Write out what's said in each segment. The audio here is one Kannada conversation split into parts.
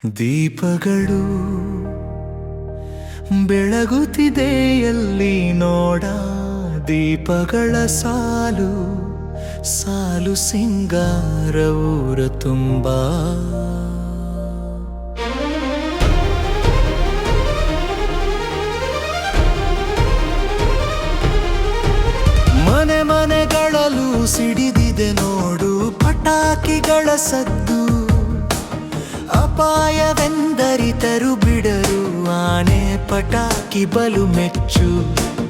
ದೀಪಗಳು ಬೆಳಗುತ್ತಿದೆ ಎಲ್ಲಿ ನೋಡ, ದೀಪಗಳ ಸಾಲು ಸಾಲು ಸಿಂಗಾರ ಊರ ತುಂಬ. ಮನೆ ಮನೆಗಳಲ್ಲೂ ಸಿಡಿದಿದೆ ನೋಡು ಪಟಾಕಿಗಳ ಸದ್ದು. ಅಪಾಯವೆಂದರಿತರು ಬಿಡರು ಆನೆ ಪಟಾಕಿ ಬಲು ಮೆಚ್ಚು.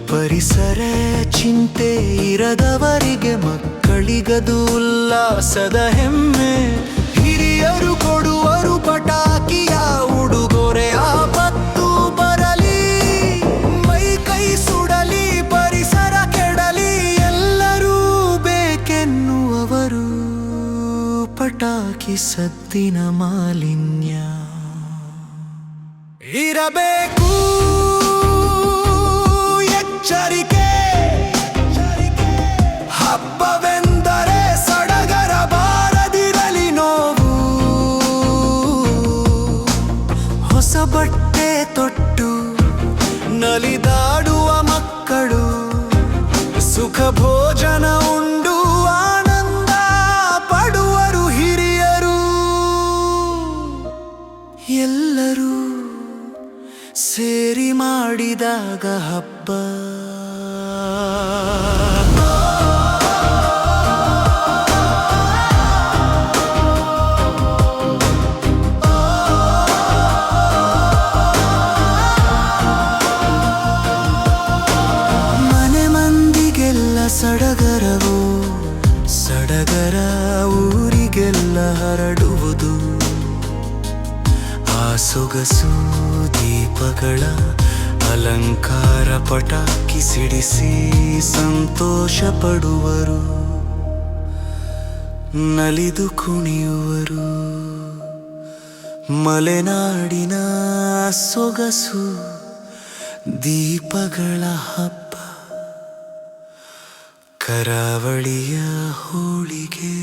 ಪರಿಸರ ಚಿಂತೆ ಇರದವರಿಗೆ ಮಕ್ಕಳಿಗದು ಉಲ್ಲಾಸದ ಹೆಮ್ಮೆ. ಹಿರಿಯರು ಕೊಡುವರು ಪಟಾಕಿಯ ಉಡುಗೊರೆ, ಆಪತ್ತು ಬರಲಿ ಮೈ ಕೈ ಸುಡಲಿ ಪರಿಸರ ಕೆಡಲಿ ಎಲ್ಲರೂ ಬೇಕೆನ್ನುವರು. ಪಟಾಕಿ ಸದ್ದಿನ ಮಾಲಿನ್ಯ ಇರಬೇಕು ಎಚ್ಚರಿಕೆ. ಹಬ್ಬವೆಂದರೆ ಸಡಗರ ಬಾರದಿರಲಿ ನೋವು. ಹೊಸ ಬಟ್ಟೆ ತೊಟ್ಟು ನಲಿದಾಡುವ ಮಕ್ಕಳು, ಸುಖ ಭೋಜನ ಉಂಡು ಆನಂದ ಪಡುವರು ಹಿರಿಯರು. ಎಲ್ಲರೂ ಸೇರಿ ಮಾಡಿದಾಗ ಹಬ್ಬ. ಮನೆ ಮಂದಿಗೆಲ್ಲ ಸಡಗರವು ಸಡಗರ, ಊರಿಗೆಲ್ಲ ಹರಡುವುದು ಆ ಸೊಗಸು. ದೀಪಗಳ ಅಲಂಕಾರ ಪಟಾಕಿ ಸಿಡಿಸಿ ಸಂತೋಷ ಪಡುವರು, ನಲಿದು ಕುಣಿಯುವರು. ಮಲೆನಾಡಿನ ಸೊಗಸು ದೀಪಗಳ ಹಬ್ಬ, ಕರಾವಳಿಯ ಹೋಳಿಗೆ.